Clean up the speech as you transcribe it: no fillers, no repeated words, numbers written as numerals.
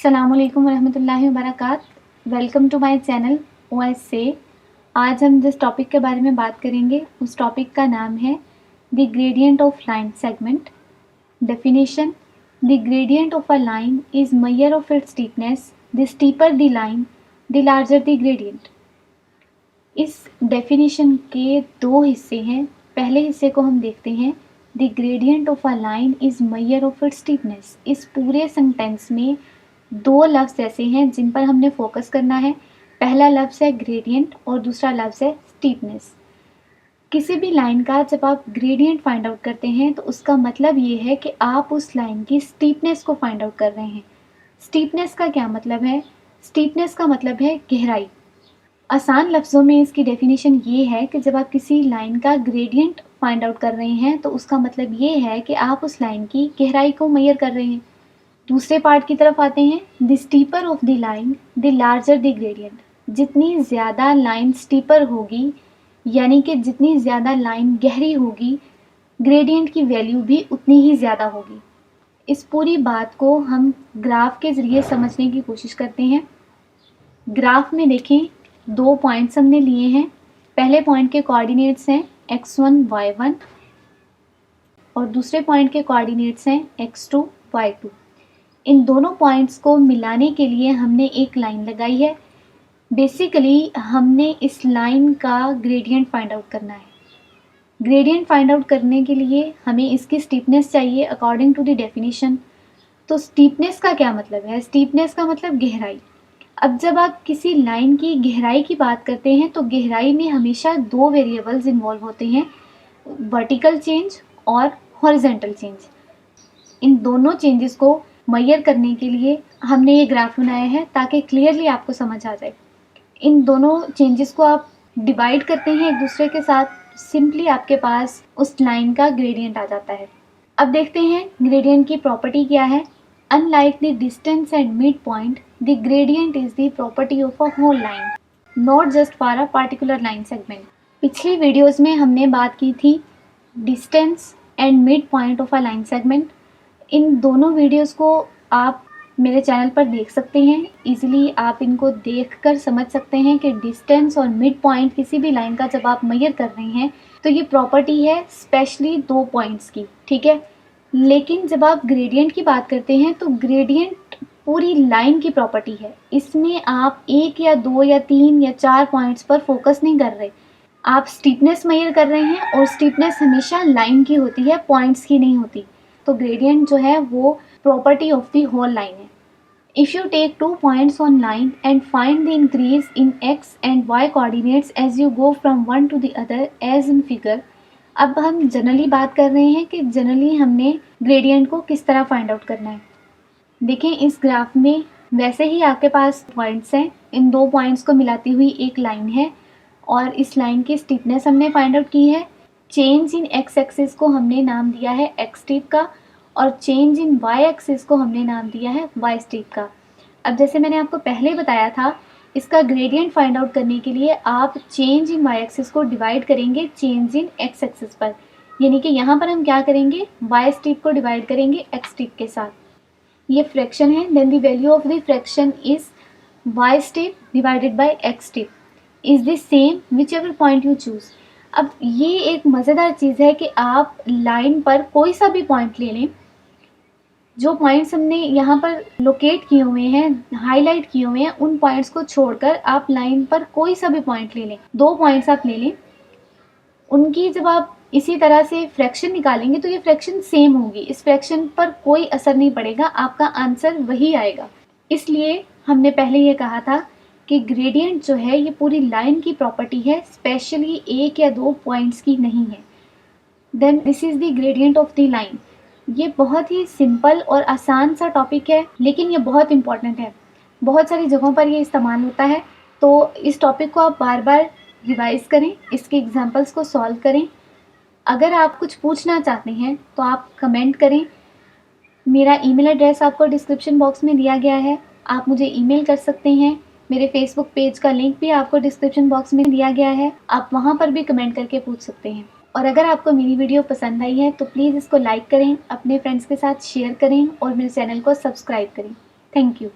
अस्सलामुअलैकुम वरहमतुल्लाहि वबरकात। Welcome to my channel OS से। आज हम जिस टॉपिक के बारे में बात करेंगे उस टॉपिक का नाम है the gradient of line segment. Definition: the gradient of a line is measure of its steepness. The steeper the line the larger the gradient. इस डेफिनेशन के दो हिस्से हैं। पहले हिस्से को हम देखते हैं। The gradient of a line is measure of its steepness. इस पूरे सेंटेंस में दो लफ्ज़ ऐसे हैं जिन पर हमने फोकस करना है। पहला लफ्ज़ है ग्रेडियंट और दूसरा लफ्ज़ है स्टीपनेस। किसी भी लाइन का जब आप ग्रेडियंट फाइंड आउट करते हैं तो उसका मतलब ये है कि आप उस लाइन की स्टीपनेस को फाइंड आउट कर रहे हैं। स्टीपनेस का क्या मतलब है? स्टीपनेस का मतलब है गहराई। आसान लफ्ज़ों में इसकी डेफिनेशन ये है कि जब आप किसी लाइन का ग्रेडियंट फाइंड आउट कर रहे हैं तो उसका मतलब ये है कि आप उस लाइन की गहराई को मेजर कर रहे हैं। दूसरे पार्ट की तरफ आते हैं। The steeper of the line the larger the gradient. जितनी ज़्यादा लाइन स्टीपर होगी यानी कि जितनी ज़्यादा लाइन गहरी होगी, ग्रेडियंट की वैल्यू भी उतनी ही ज़्यादा होगी। इस पूरी बात को हम ग्राफ के ज़रिए समझने की कोशिश करते हैं। ग्राफ में देखें, दो पॉइंट्स हमने लिए हैं। पहले पॉइंट के कोऑर्डिनेट्स हैं x1 y1 और दूसरे पॉइंट के कोऑर्डिनेट्स हैं x2 y2। इन दोनों पॉइंट्स को मिलाने के लिए हमने एक लाइन लगाई है। बेसिकली हमने इस लाइन का ग्रेडियंट फाइंड आउट करना है। ग्रेडियंट फाइंड आउट करने के लिए हमें इसकी स्टीपनेस चाहिए अकॉर्डिंग टू द डेफिनेशन। तो स्टीपनेस का क्या मतलब है? स्टीपनेस का मतलब गहराई। अब जब आप किसी लाइन की गहराई की बात करते हैं तो गहराई में हमेशा दो वेरिएबल्स इन्वॉल्व होते हैं, वर्टिकल चेंज और हॉरिजेंटल चेंज। इन दोनों चेंजेस को मेजर करने के लिए हमने ये ग्राफ बनाया है ताकि क्लियरली आपको समझ आ जाए। इन दोनों चेंजेस को आप डिवाइड करते हैं एक दूसरे के साथ, सिंपली आपके पास उस लाइन का ग्रेडियंट आ जाता है। अब देखते हैं ग्रेडियंट की प्रॉपर्टी क्या है। Unlike the distance at mid point, the gradient is the property of a whole line, not just for a particular line segment. पिछली वीडियोज़ में हमने बात की थी distance and mid point of a line segment. इन दोनों videos को आप मेरे चैनल पर देख सकते हैं। इजीली आप इनको देखकर समझ सकते हैं कि डिस्टेंस और मिड पॉइंट किसी भी लाइन का जब आप मेजर कर रहे हैं तो ये प्रॉपर्टी है स्पेशली दो पॉइंट्स की, ठीक है। लेकिन जब आप ग्रेडियंट की बात करते हैं तो ग्रेडियंट पूरी लाइन की प्रॉपर्टी है। इसमें आप एक या दो या तीन या चार पॉइंट्स पर फोकस नहीं कर रहे। आप स्टीपनेस मेजर कर रहे हैं और स्टीपनेस हमेशा लाइन की होती है, पॉइंट्स की नहीं होती। तो ग्रेडियंट जो है वो property of the whole line है। If you take two points on line and find the increase in x and y coordinates as you go from one to the other as in figure. अब हम generally बात कर रहे हैं कि generally हमने gradient को किस तरह फाइंड आउट करना है। देखें इस ग्राफ में वैसे ही आपके पास पॉइंट्स हैं। इन दो पॉइंट्स को मिलाती हुई एक लाइन है और इस लाइन की स्टीपनेस हमने फाइंड आउट की है। चेंज इन x एक्सिस को हमने नाम दिया है x स्टीप का और चेंज इन y एक्सिस को हमने नाम दिया है y स्टीप का। अब जैसे मैंने आपको पहले बताया था, इसका ग्रेडियंट फाइंड आउट करने के लिए आप चेंज इन y एक्सिस को डिवाइड करेंगे चेंज इन x एक्सिस पर, यानी कि यहाँ पर हम क्या करेंगे, y स्टीप को डिवाइड करेंगे x स्टीप के साथ। ये फ्रैक्शन है, then the value of the fraction is y steep divided by x steep is the same whichever point you choose. अब ये एक मज़ेदार चीज़ है कि आप लाइन पर कोई सा भी पॉइंट ले लें। जो पॉइंट्स हमने यहाँ पर लोकेट किए हुए हैं, हाईलाइट किए हुए हैं, उन पॉइंट्स को छोड़कर आप लाइन पर कोई सा भी पॉइंट ले लें, दो पॉइंट्स आप ले लें, उनकी जब आप इसी तरह से फ्रैक्शन निकालेंगे तो ये फ्रैक्शन सेम होगी। इस फ्रैक्शन पर कोई असर नहीं पड़ेगा, आपका आंसर वही आएगा। इसलिए हमने पहले ये कहा था कि ग्रेडियंट जो है ये पूरी लाइन की प्रॉपर्टी है, स्पेशली एक या दो पॉइंट्स की नहीं है। Then this is the gradient of the line. ये बहुत ही सिंपल और आसान सा टॉपिक है लेकिन ये बहुत इंपॉर्टेंट है। बहुत सारी जगहों पर ये इस्तेमाल होता है। तो इस टॉपिक को आप बार बार रिवाइज़ करें, इसके एग्जांपल्स को सॉल्व करें। अगर आप कुछ पूछना चाहते हैं तो आप कमेंट करें। मेरा ईमेल एड्रेस आपको डिस्क्रिप्शन बॉक्स में दिया गया है, आप मुझे ईमेल कर सकते हैं। मेरे फेसबुक पेज का लिंक भी आपको डिस्क्रिप्शन बॉक्स में दिया गया है, आप वहाँ पर भी कमेंट करके पूछ सकते हैं। और अगर आपको मेरी वीडियो पसंद आई है तो प्लीज़ इसको लाइक करें, अपने फ्रेंड्स के साथ शेयर करें और मेरे चैनल को सब्सक्राइब करें। Thank you.